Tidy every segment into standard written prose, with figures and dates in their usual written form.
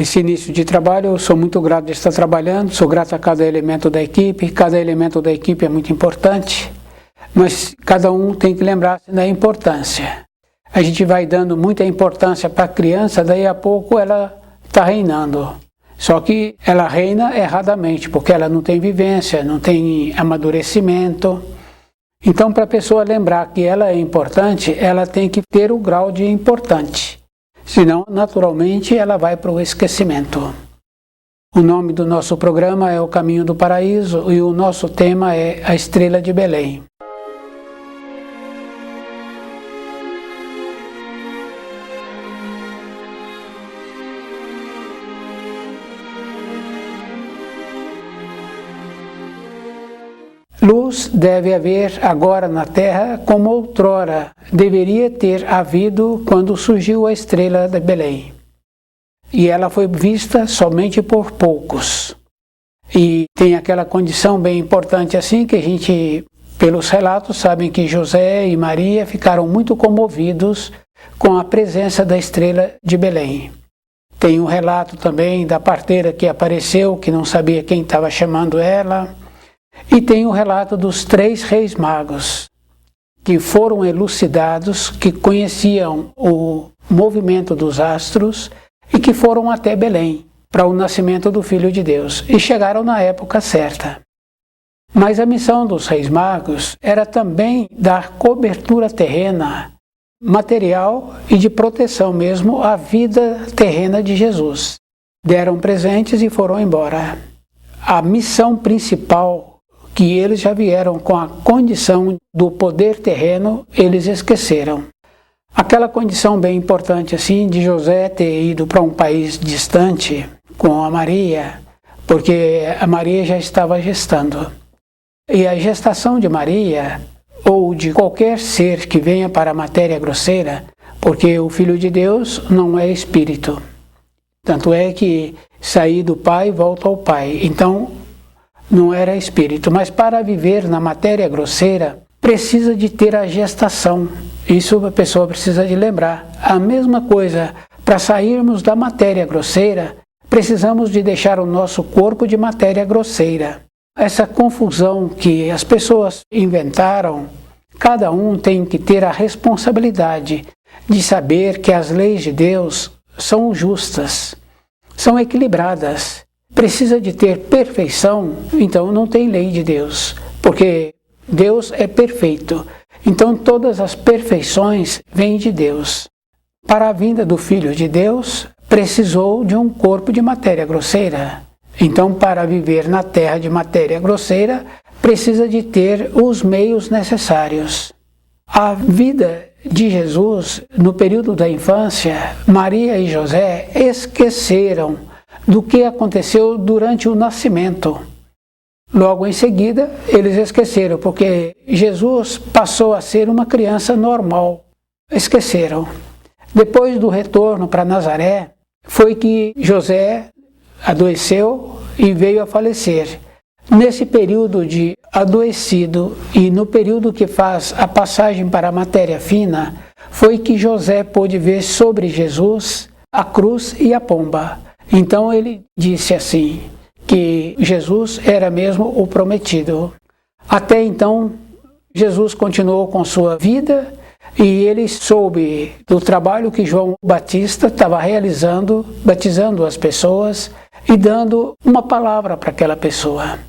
Nesse início de trabalho, eu sou muito grato de estar trabalhando, sou grato a cada elemento da equipe é muito importante, mas cada um tem que lembrar-se da importância. A gente vai dando muita importância para a criança, daí a pouco ela está reinando. Só que ela reina erradamente, porque ela não tem vivência, não tem amadurecimento. Então, para a pessoa lembrar que ela é importante, ela tem que ter o grau de importante. Senão, naturalmente, ela vai para o esquecimento. O nome do nosso programa é O Caminho do Paraíso e o nosso tema é A Estrela de Belém. Luz deve haver agora na terra como outrora deveria ter havido quando surgiu a estrela de Belém. E ela foi vista somente por poucos. E tem aquela condição bem importante assim que a gente, pelos relatos, sabem que José e Maria ficaram muito comovidos com a presença da estrela de Belém. Tem um relato também da parteira que apareceu, que não sabia quem estava chamando ela. E tem o relato dos 3 reis magos, que foram elucidados, que conheciam o movimento dos astros e que foram até Belém para o nascimento do Filho de Deus e chegaram na época certa. Mas a missão dos reis magos era também dar cobertura terrena, material e de proteção mesmo à vida terrena de Jesus. Deram presentes e foram embora. A missão principal, que eles já vieram com a condição do poder terreno, eles esqueceram. Aquela condição bem importante assim de José ter ido para um país distante com a Maria, porque a Maria já estava gestando. E a gestação de Maria, ou de qualquer ser que venha para a matéria grosseira, porque o Filho de Deus não é espírito. Tanto é que sair do Pai volta ao Pai. Então, não era espírito, mas para viver na matéria grosseira, precisa de ter a gestação. Isso a pessoa precisa de lembrar. A mesma coisa, para sairmos da matéria grosseira, precisamos de deixar o nosso corpo de matéria grosseira. Essa confusão que as pessoas inventaram, cada um tem que ter a responsabilidade de saber que as leis de Deus são justas, são equilibradas. Precisa de ter perfeição, então não tem lei de Deus, porque Deus é perfeito. Então todas as perfeições vêm de Deus. Para a vinda do Filho de Deus, precisou de um corpo de matéria grosseira. Então, para viver na terra de matéria grosseira, precisa de ter os meios necessários. A vida de Jesus, no período da infância, Maria e José esqueceram do que aconteceu durante o nascimento. Logo em seguida, eles esqueceram, porque Jesus passou a ser uma criança normal. Esqueceram. Depois do retorno para Nazaré, foi que José adoeceu e veio a falecer. Nesse período de adoecido e no período que faz a passagem para a matéria fina, foi que José pôde ver sobre Jesus a cruz e a pomba. Então ele disse assim, que Jesus era mesmo o prometido. Até então, Jesus continuou com sua vida e ele soube do trabalho que João Batista estava realizando, batizando as pessoas e dando uma palavra para aquela pessoa.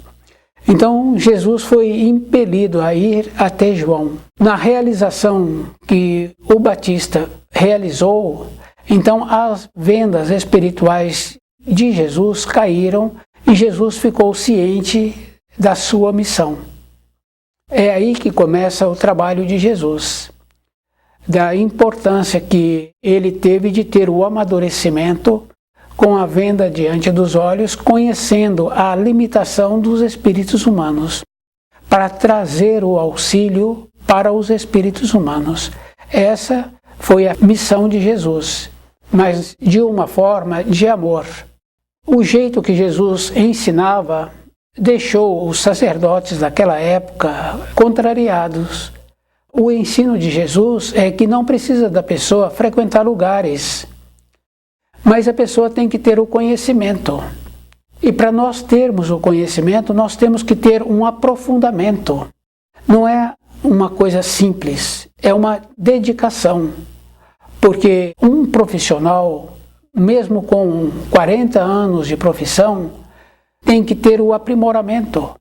Então Jesus foi impelido a ir até João. Na realização que o Batista realizou, então as vendas espirituais de Jesus caíram e Jesus ficou ciente da sua missão. É aí que começa o trabalho de Jesus, da importância que ele teve de ter o amadurecimento com a venda diante dos olhos, conhecendo a limitação dos espíritos humanos, para trazer o auxílio para os espíritos humanos. Essa foi a missão de Jesus, mas de uma forma de amor. O jeito que Jesus ensinava deixou os sacerdotes daquela época contrariados. O ensino de Jesus é que não precisa da pessoa frequentar lugares, Mas a pessoa tem que ter o conhecimento. E para nós termos o conhecimento, nós temos que ter um aprofundamento. Não é uma coisa simples, é uma dedicação. Porque um profissional, mesmo com 40 anos de profissão, tem que ter o aprimoramento.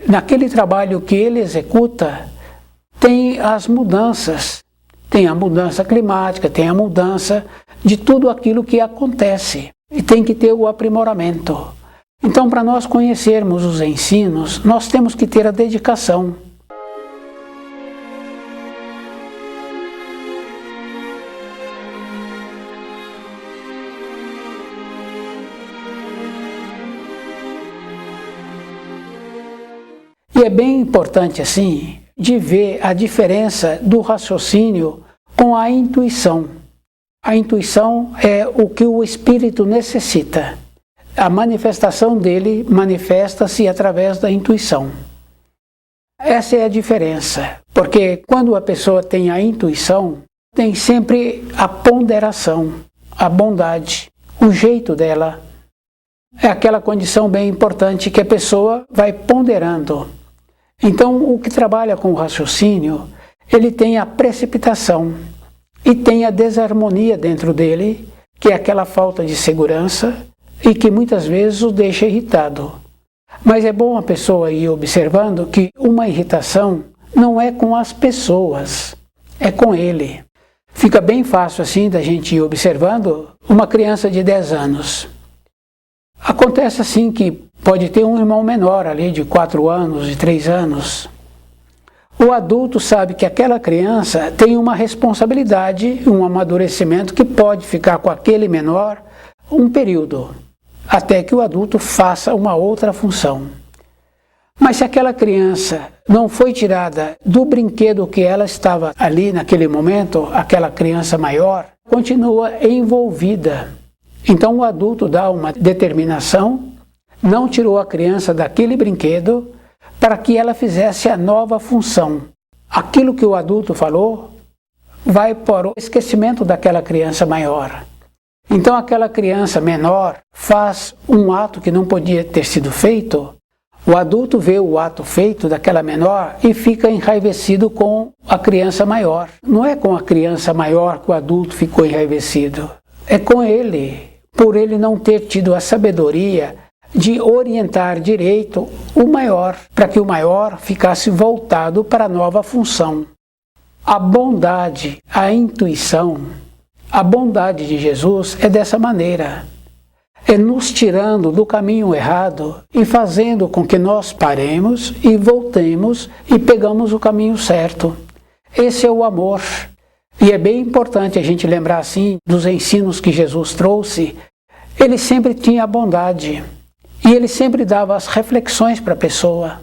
Naquele trabalho que ele executa, tem as mudanças. Tem a mudança climática, tem a mudança de tudo aquilo que acontece. E tem que ter o aprimoramento. Então, para nós conhecermos os ensinos, nós temos que ter a dedicação. E é bem importante, assim, de ver a diferença do raciocínio com a intuição. A intuição é o que o espírito necessita. A manifestação dele manifesta-se através da intuição. Essa é a diferença, porque quando a pessoa tem a intuição, tem sempre a ponderação, a bondade, o jeito dela. É aquela condição bem importante que a pessoa vai ponderando. Então, o que trabalha com o raciocínio, ele tem a precipitação e tem a desarmonia dentro dele, que é aquela falta de segurança e que muitas vezes o deixa irritado. Mas é bom a pessoa ir observando que uma irritação não é com as pessoas, é com ele. Fica bem fácil assim da gente ir observando uma criança de 10 anos. Acontece assim que pode ter um irmão menor ali de 4 anos, de 3 anos. O adulto sabe que aquela criança tem uma responsabilidade, um amadurecimento que pode ficar com aquele menor um período, até que o adulto faça uma outra função. Mas se aquela criança não foi tirada do brinquedo que ela estava ali naquele momento, aquela criança maior continua envolvida. Então o adulto dá uma determinação, não tirou a criança daquele brinquedo para que ela fizesse a nova função. Aquilo que o adulto falou vai para o esquecimento daquela criança maior. Então aquela criança menor faz um ato que não podia ter sido feito, o adulto vê o ato feito daquela menor e fica enraivecido com a criança maior. Não é com a criança maior que o adulto ficou enraivecido, é com ele, por ele não ter tido a sabedoria de orientar direito o maior, para que o maior ficasse voltado para a nova função. A bondade, a intuição, a bondade de Jesus é dessa maneira. É nos tirando do caminho errado e fazendo com que nós paremos e voltemos e pegamos o caminho certo. Esse é o amor. E é bem importante a gente lembrar assim dos ensinos que Jesus trouxe. Ele sempre tinha a bondade e ele sempre dava as reflexões para a pessoa.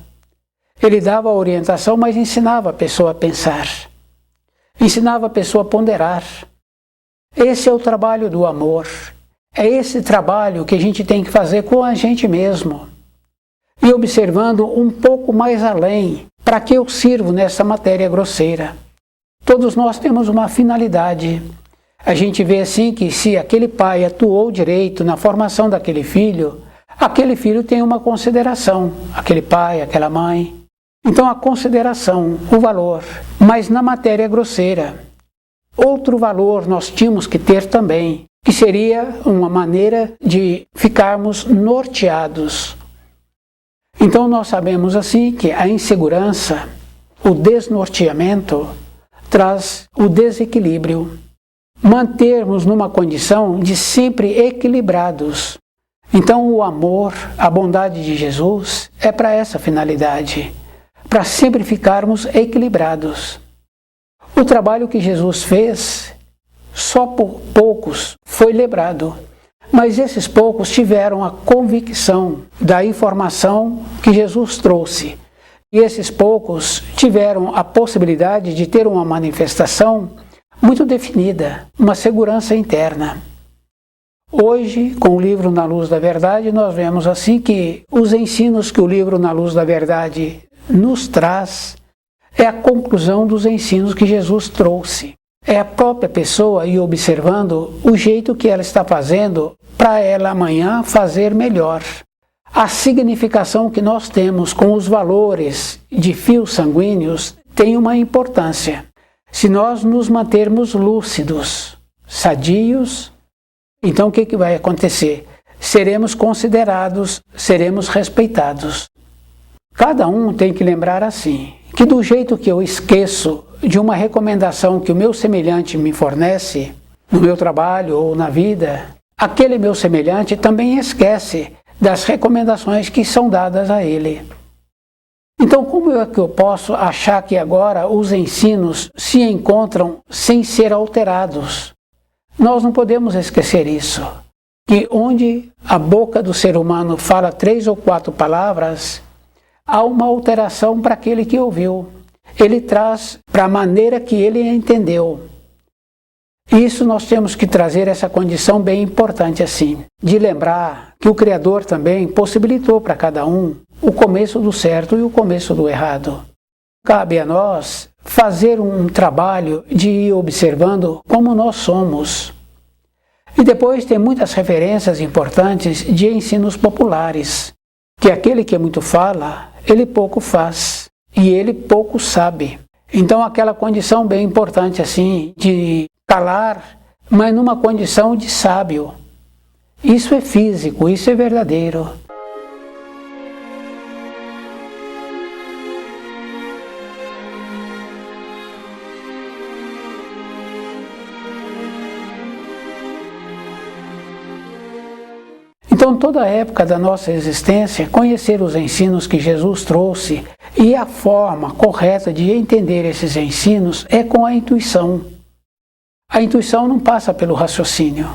Ele dava a orientação, mas ensinava a pessoa a pensar. Ensinava a pessoa a ponderar. Esse é o trabalho do amor. É esse trabalho que a gente tem que fazer com a gente mesmo. E observando um pouco mais além, para que eu sirvo nessa matéria grosseira. Todos nós temos uma finalidade. A gente vê assim que se aquele pai atuou direito na formação daquele filho tem uma consideração, aquele pai, aquela mãe. Então a consideração, o valor, mas na matéria grosseira. Outro valor nós tínhamos que ter também, que seria uma maneira de ficarmos norteados. Então nós sabemos assim que a insegurança, o desnorteamento, traz o desequilíbrio. Mantermos numa condição de sempre equilibrados. Então o amor, a bondade de Jesus é para essa finalidade, para sempre ficarmos equilibrados. O trabalho que Jesus fez, só por poucos foi lembrado, mas esses poucos tiveram a convicção da informação que Jesus trouxe. E esses poucos tiveram a possibilidade de ter uma manifestação muito definida, uma segurança interna. Hoje, com o livro Na Luz da Verdade, nós vemos assim que os ensinos que o livro Na Luz da Verdade nos traz é a conclusão dos ensinos que Jesus trouxe. É a própria pessoa ir observando o jeito que ela está fazendo para ela amanhã fazer melhor. A significação que nós temos com os valores de fios sanguíneos tem uma importância. Se nós nos mantermos lúcidos, sadios, então o que vai acontecer? Seremos considerados, seremos respeitados. Cada um tem que lembrar assim, que do jeito que eu esqueço de uma recomendação que o meu semelhante me fornece, no meu trabalho ou na vida, aquele meu semelhante também esquece das recomendações que são dadas a ele. Então, como é que eu posso achar que agora os ensinos se encontram sem ser alterados? Nós não podemos esquecer isso, que onde a boca do ser humano fala 3 ou 4 palavras, há uma alteração para aquele que ouviu. Ele traz para a maneira que ele entendeu. Isso nós temos que trazer essa condição bem importante assim, de lembrar que o Criador também possibilitou para cada um o começo do certo e o começo do errado. Cabe a nós fazer um trabalho de ir observando como nós somos. E depois tem muitas referências importantes de ensinos populares, que aquele que muito fala, ele pouco faz, e ele pouco sabe. Então aquela condição bem importante assim, de calar, mas numa condição de sábio. Isso é físico, isso é verdadeiro. Então, toda a época da nossa existência, conhecer os ensinos que Jesus trouxe e a forma correta de entender esses ensinos é com a intuição. A intuição não passa pelo raciocínio.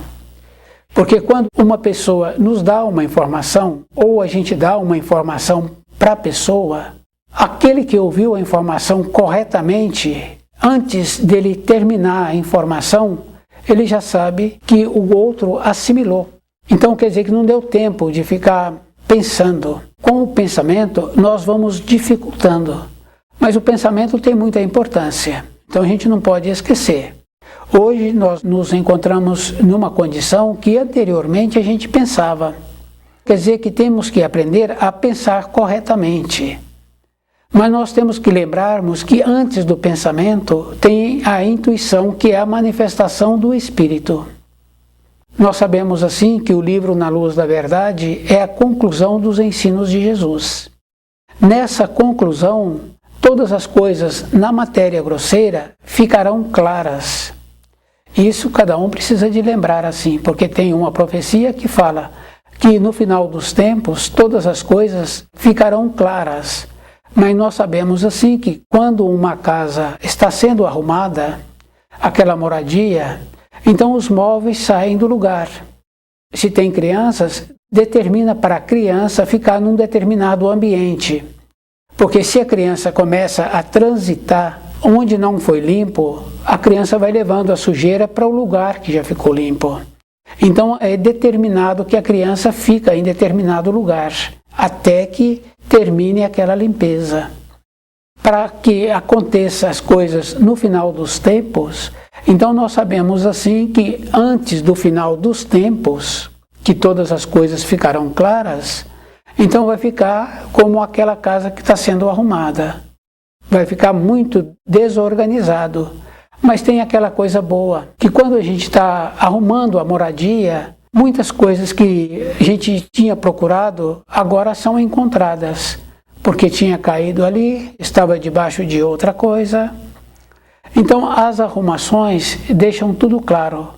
Porque quando uma pessoa nos dá uma informação, ou a gente dá uma informação para a pessoa, aquele que ouviu a informação corretamente, antes dele terminar a informação, ele já sabe que o outro assimilou. Então quer dizer que não deu tempo de ficar pensando. Com o pensamento nós vamos dificultando, mas o pensamento tem muita importância, então a gente não pode esquecer. Hoje nós nos encontramos numa condição que anteriormente a gente pensava. Quer dizer que temos que aprender a pensar corretamente. Mas nós temos que lembrarmos que antes do pensamento tem a intuição, que é a manifestação do Espírito. Nós sabemos assim que o livro Na Luz da Verdade é a conclusão dos ensinos de Jesus. Nessa conclusão, todas as coisas na matéria grosseira ficarão claras. Isso cada um precisa de lembrar assim, porque tem uma profecia que fala que no final dos tempos todas as coisas ficarão claras. Mas nós sabemos assim que quando uma casa está sendo arrumada, aquela moradia, então os móveis saem do lugar. Se tem crianças, determina para a criança ficar num determinado ambiente. Porque se a criança começa a transitar onde não foi limpo, a criança vai levando a sujeira para o lugar que já ficou limpo. Então é determinado que a criança fica em determinado lugar, até que termine aquela limpeza. Para que aconteça as coisas no final dos tempos, então nós sabemos assim que antes do final dos tempos, que todas as coisas ficarão claras, então vai ficar como aquela casa que está sendo arrumada. Vai ficar muito desorganizado. Mas tem aquela coisa boa, que quando a gente está arrumando a moradia, muitas coisas que a gente tinha procurado agora são encontradas. Porque tinha caído ali, estava debaixo de outra coisa. Então as arrumações deixam tudo claro.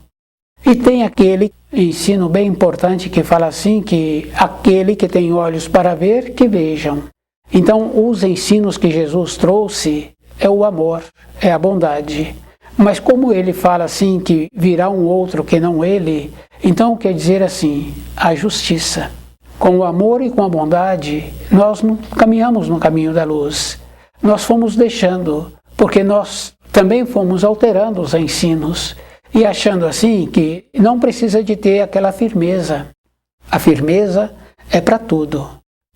E tem aquele ensino bem importante que fala assim, que aquele que tem olhos para ver, que vejam. Então os ensinos que Jesus trouxe é o amor, é a bondade. Mas como ele fala assim que virá um outro que não ele, então quer dizer assim, a justiça. Com o amor e com a bondade, nós não caminhamos no caminho da luz. Nós fomos deixando, porque nós também fomos alterando os ensinos e achando assim que não precisa de ter aquela firmeza. A firmeza é para tudo.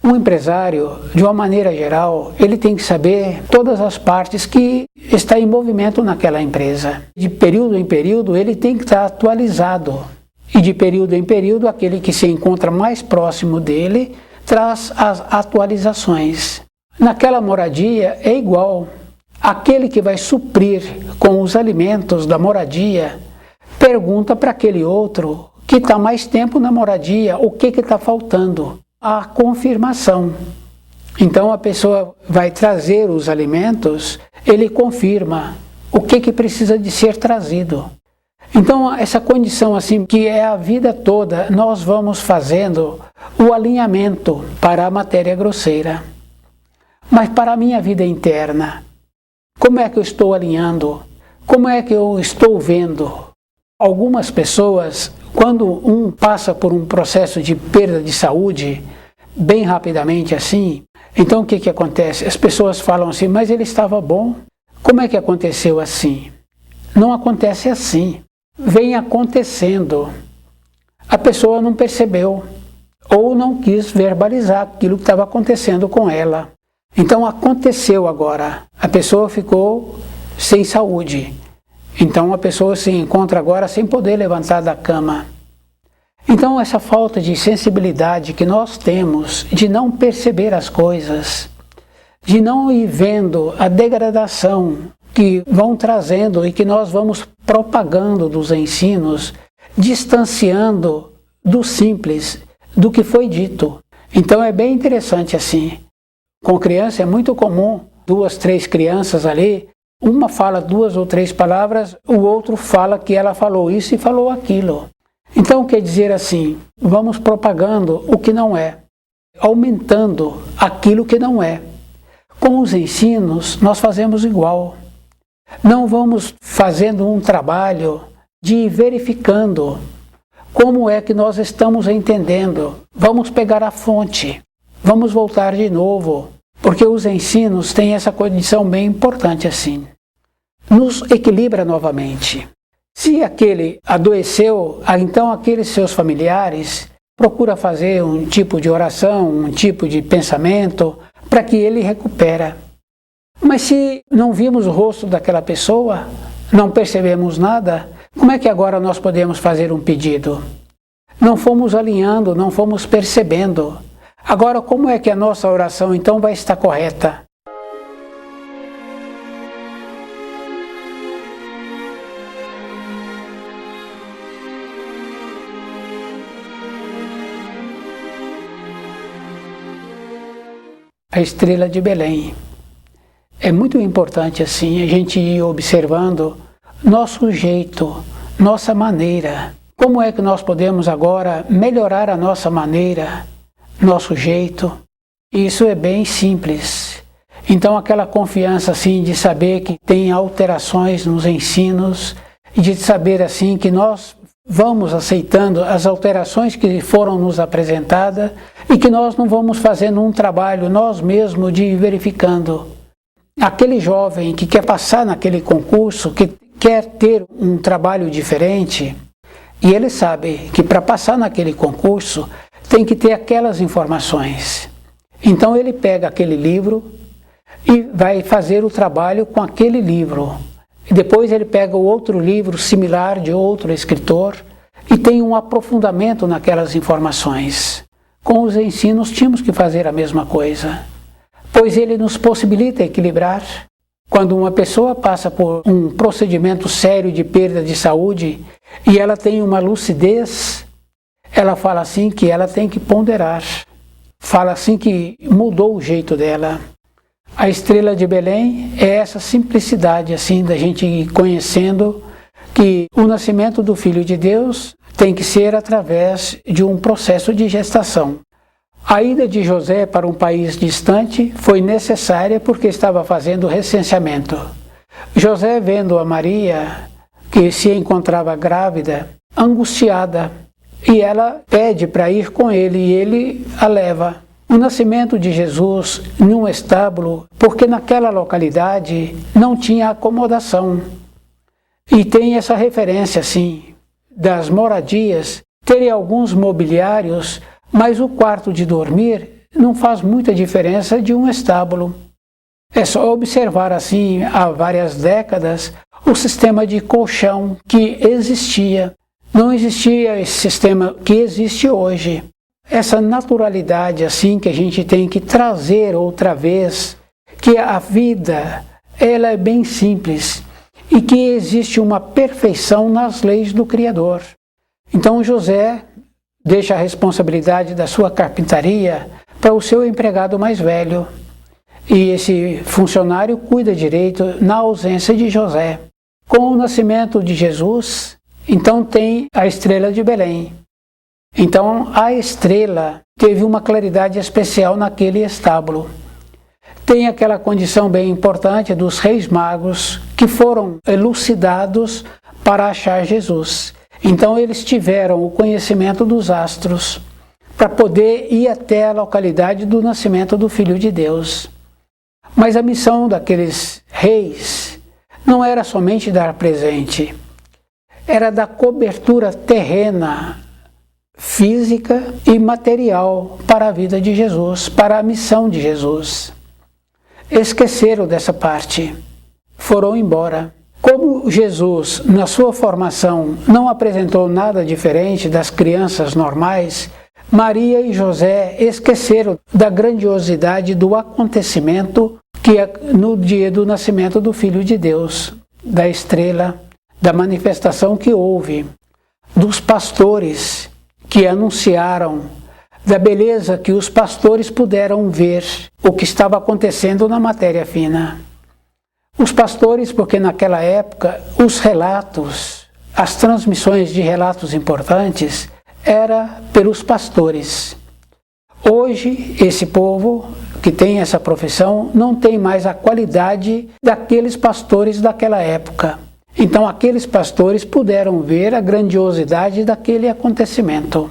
Um empresário, de uma maneira geral, ele tem que saber todas as partes que está em movimento naquela empresa. De período em período, ele tem que estar atualizado. E de período em período, aquele que se encontra mais próximo dele traz as atualizações. Naquela moradia é igual. Aquele que vai suprir com os alimentos da moradia pergunta para aquele outro que está mais tempo na moradia o que está faltando. A confirmação. Então a pessoa vai trazer os alimentos, ele confirma o que precisa de ser trazido. Então essa condição assim, que é a vida toda, nós vamos fazendo o alinhamento para a matéria grosseira. Mas para a minha vida interna, como é que eu estou alinhando? Como é que eu estou vendo? Algumas pessoas, quando um passa por um processo de perda de saúde, bem rapidamente assim, então o que acontece? As pessoas falam assim, mas ele estava bom. Como é que aconteceu assim? Não acontece assim. Vem acontecendo. A pessoa não percebeu ou não quis verbalizar aquilo que estava acontecendo com ela. Então aconteceu agora. A pessoa ficou sem saúde. Então a pessoa se encontra agora sem poder levantar da cama. Então essa falta de sensibilidade que nós temos de não perceber as coisas, de não ir vendo a degradação que vão trazendo e que nós vamos propagando dos ensinos, distanciando do simples, do que foi dito. Então é bem interessante assim. Com criança é muito comum, 2, 3 crianças ali, uma fala 2 ou 3 palavras, o outro fala que ela falou isso e falou aquilo. Então quer dizer assim, vamos propagando o que não é, aumentando aquilo que não é. Com os ensinos nós fazemos igual. Não vamos fazendo um trabalho de ir verificando como é que nós estamos entendendo. Vamos pegar a fonte, vamos voltar de novo, porque os ensinos têm essa condição bem importante assim. Nos equilibra novamente. Se aquele adoeceu, então aqueles seus familiares procura fazer um tipo de oração, um tipo de pensamento para que ele recupere. Mas se não vimos o rosto daquela pessoa, não percebemos nada, como é que agora nós podemos fazer um pedido? Não fomos alinhando, não fomos percebendo. Agora como é que a nossa oração então vai estar correta? A estrela de Belém. É muito importante assim a gente ir observando nosso jeito, nossa maneira. Como é que nós podemos agora melhorar a nossa maneira, nosso jeito? Isso é bem simples. Então aquela confiança assim de saber que tem alterações nos ensinos e de saber assim que nós vamos aceitando as alterações que foram nos apresentadas e que nós não vamos fazendo um trabalho nós mesmos de ir verificando. Aquele jovem que quer passar naquele concurso, que quer ter um trabalho diferente, e ele sabe que para passar naquele concurso tem que ter aquelas informações. Então ele pega aquele livro e vai fazer o trabalho com aquele livro. E depois ele pega o outro livro similar de outro escritor e tem um aprofundamento naquelas informações. Com os ensinos tínhamos que fazer a mesma coisa, pois ele nos possibilita equilibrar. Quando uma pessoa passa por um procedimento sério de perda de saúde e ela tem uma lucidez, ela fala assim que ela tem que ponderar, fala assim que mudou o jeito dela. A estrela de Belém é essa simplicidade assim da gente ir conhecendo que o nascimento do Filho de Deus tem que ser através de um processo de gestação. A ida de José para um país distante foi necessária porque estava fazendo o recenseamento. José, vendo a Maria, que se encontrava grávida, angustiada, e ela pede para ir com ele e ele a leva. O nascimento de Jesus em um estábulo, porque naquela localidade não tinha acomodação. E tem essa referência, assim, das moradias, terem alguns mobiliários, mas o quarto de dormir não faz muita diferença de um estábulo. É só observar assim, há várias décadas, o sistema de colchão que existia. Não existia esse sistema que existe hoje. Essa naturalidade assim que a gente tem que trazer outra vez, que a vida ela é bem simples e que existe uma perfeição nas leis do Criador. Então José deixa a responsabilidade da sua carpintaria para o seu empregado mais velho. E esse funcionário cuida direito na ausência de José. Com o nascimento de Jesus, então tem a estrela de Belém. Então a estrela teve uma claridade especial naquele estábulo. Tem aquela condição bem importante dos reis magos que foram elucidados para achar Jesus. Então eles tiveram o conhecimento dos astros para poder ir até a localidade do nascimento do Filho de Deus. Mas a missão daqueles reis não era somente dar presente, era dar cobertura terrena, física e material para a vida de Jesus, para a missão de Jesus. Esqueceram dessa parte, foram embora. Como Jesus, na sua formação, não apresentou nada diferente das crianças normais, Maria e José esqueceram da grandiosidade do acontecimento que é no dia do nascimento do Filho de Deus, da estrela, da manifestação que houve, dos pastores que anunciaram, da beleza que os pastores puderam ver o que estava acontecendo na matéria fina. Os pastores, porque naquela época os relatos, as transmissões de relatos importantes era pelos pastores. Hoje, esse povo que tem essa profissão não tem mais a qualidade daqueles pastores daquela época. Então, aqueles pastores puderam ver a grandiosidade daquele acontecimento.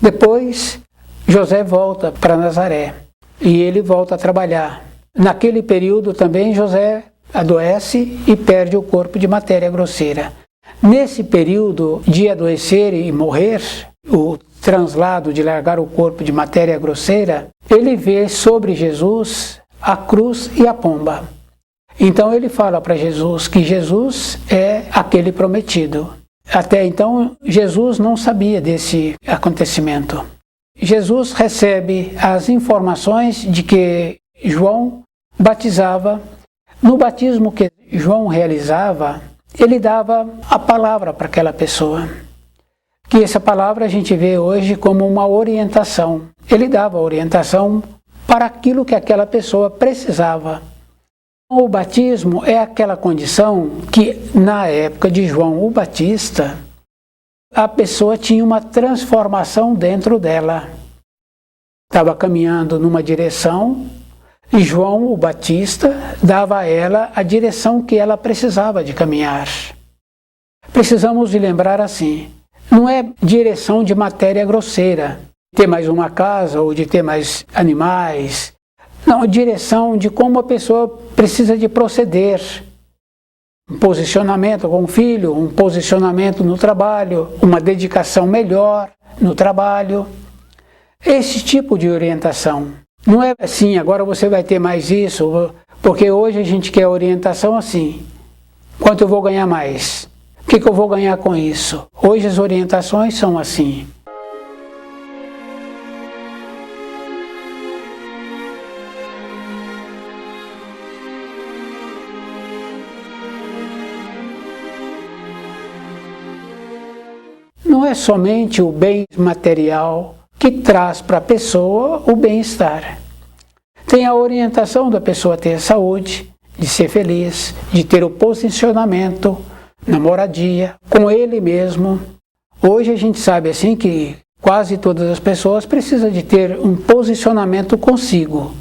Depois, José volta para Nazaré e ele volta a trabalhar. Naquele período também José adoece e perde o corpo de matéria grosseira. Nesse período de adoecer e morrer, o translado de largar o corpo de matéria grosseira, ele vê sobre Jesus a cruz e a pomba. Então ele fala para Jesus que Jesus é aquele prometido. Até então Jesus não sabia desse acontecimento. Jesus recebe as informações de que João batizava. No batismo que João realizava, ele dava a palavra para aquela pessoa. Que essa palavra a gente vê hoje como uma orientação. Ele dava orientação para aquilo que aquela pessoa precisava. O batismo é aquela condição que, na época de João o Batista, a pessoa tinha uma transformação dentro dela. Estava caminhando numa direção e João o Batista dava a ela a direção que ela precisava de caminhar. Precisamos de lembrar assim, não é direção de matéria grosseira, ter mais uma casa ou de ter mais animais. Não, direção de como a pessoa precisa de proceder. Um posicionamento com o filho, um posicionamento no trabalho, uma dedicação melhor no trabalho. Esse tipo de orientação. Não é assim, agora você vai ter mais isso, porque hoje a gente quer orientação assim. Quanto eu vou ganhar mais? O que eu vou ganhar com isso? Hoje as orientações são assim. Não é somente o bem material que traz para a pessoa o bem-estar. Tem a orientação da pessoa ter saúde, de ser feliz, de ter o posicionamento na moradia, com ele mesmo. Hoje a gente sabe assim que quase todas as pessoas precisam de ter um posicionamento consigo,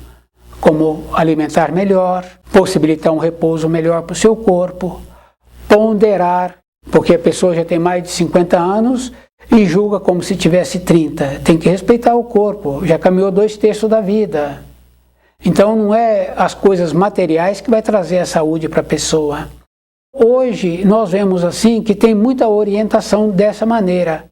como alimentar melhor, possibilitar um repouso melhor para o seu corpo, ponderar, porque a pessoa já tem mais de 50 anos e julga como se tivesse 30. Tem que respeitar o corpo, já caminhou 2/3 da vida. Então não é as coisas materiais que vai trazer a saúde para a pessoa. Hoje nós vemos assim que tem muita orientação dessa maneira.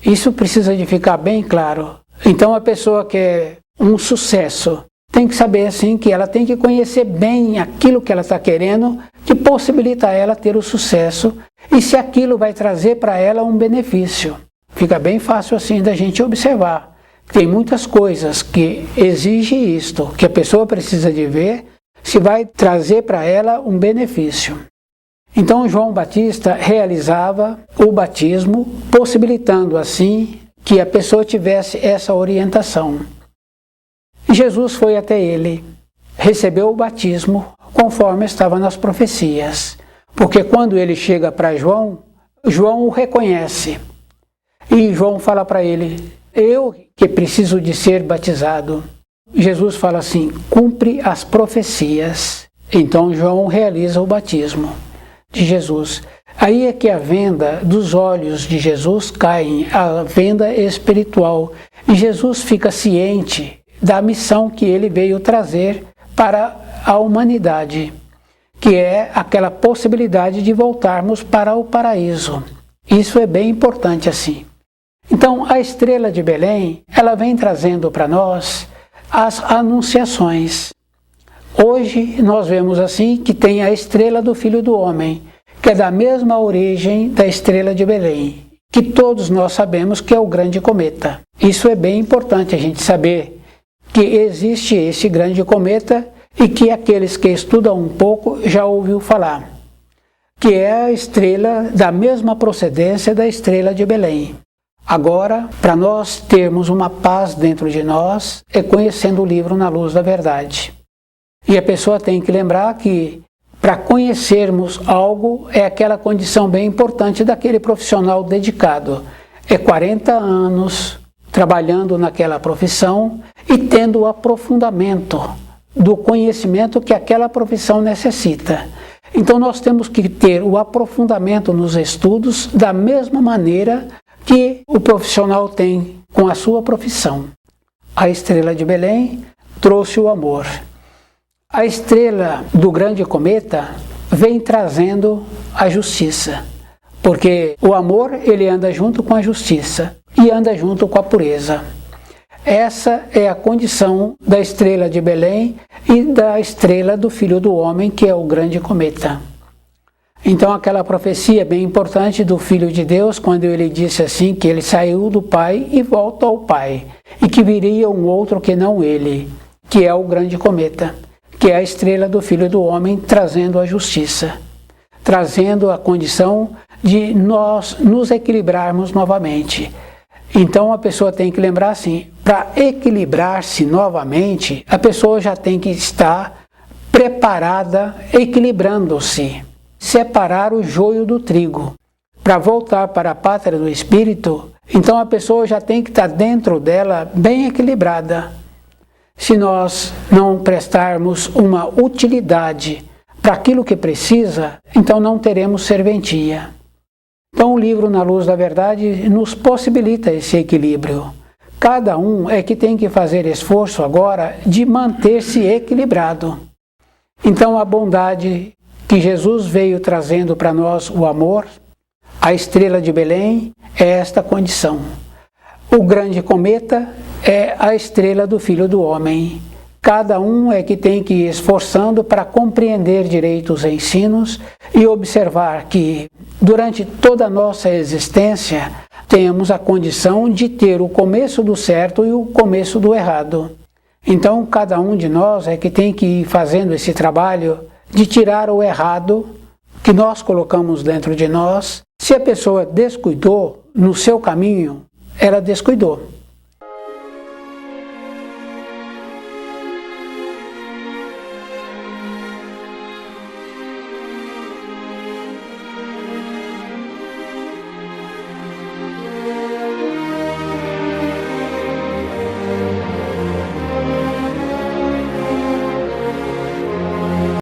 Isso precisa de ficar bem claro. Então a pessoa quer um sucesso. Tem que saber assim que ela tem que conhecer bem aquilo que ela está querendo, que possibilita ela ter o sucesso, e se aquilo vai trazer para ela um benefício. Fica bem fácil assim da gente observar. Tem muitas coisas que exigem isto, que a pessoa precisa de ver se vai trazer para ela um benefício. Então João Batista realizava o batismo, possibilitando assim que a pessoa tivesse essa orientação. Jesus foi até ele, recebeu o batismo conforme estava nas profecias, porque quando ele chega para João, João o reconhece. E João fala para ele, eu que preciso de ser batizado. Jesus fala assim, cumpre as profecias. Então João realiza o batismo de Jesus. Aí é que a venda dos olhos de Jesus cai, a venda espiritual. E Jesus fica ciente da missão que ele veio trazer para a humanidade, que é aquela possibilidade de voltarmos para o paraíso. Isso é bem importante assim. Então, a estrela de Belém, ela vem trazendo para nós as anunciações. Hoje nós vemos assim que tem a estrela do Filho do Homem, que é da mesma origem da estrela de Belém, que todos nós sabemos que é o grande cometa. Isso é bem importante a gente saber que existe esse grande cometa e que aqueles que estudam um pouco já ouviu falar, que é a estrela da mesma procedência da estrela de Belém. Agora, para nós termos uma paz dentro de nós, é conhecendo o livro Na Luz da Verdade. E a pessoa tem que lembrar que para conhecermos algo é aquela condição bem importante daquele profissional dedicado. É 40 anos trabalhando naquela profissão e tendo o aprofundamento do conhecimento que aquela profissão necessita. Então nós temos que ter o aprofundamento nos estudos da mesma maneira que o profissional tem com a sua profissão. A estrela de Belém trouxe o amor. A estrela do grande cometa vem trazendo a justiça, porque o amor ele anda junto com a justiça e anda junto com a pureza. Essa é a condição da estrela de Belém e da estrela do Filho do Homem, que é o grande cometa. Então aquela profecia bem importante do Filho de Deus, quando ele disse assim, que ele saiu do Pai e volta ao Pai, e que viria um outro que não ele, que é o grande cometa, que é a estrela do Filho do Homem, trazendo a justiça, trazendo a condição de nós nos equilibrarmos novamente. Então a pessoa tem que lembrar assim, para equilibrar-se novamente, a pessoa já tem que estar preparada, equilibrando-se. Separar o joio do trigo. Para voltar para a pátria do Espírito, então a pessoa já tem que estar dentro dela bem equilibrada. Se nós não prestarmos uma utilidade para aquilo que precisa, então não teremos serventia. Então o livro Na Luz da Verdade nos possibilita esse equilíbrio. Cada um é que tem que fazer esforço agora de manter-se equilibrado. Então a bondade que Jesus veio trazendo para nós, o amor, a estrela de Belém é esta condição. O grande cometa é a estrela do Filho do Homem. Cada um é que tem que ir esforçando para compreender direito os ensinos e observar que, durante toda a nossa existência, temos a condição de ter o começo do certo e o começo do errado. Então, cada um de nós é que tem que ir fazendo esse trabalho de tirar o errado que nós colocamos dentro de nós. Se a pessoa descuidou no seu caminho, ela descuidou.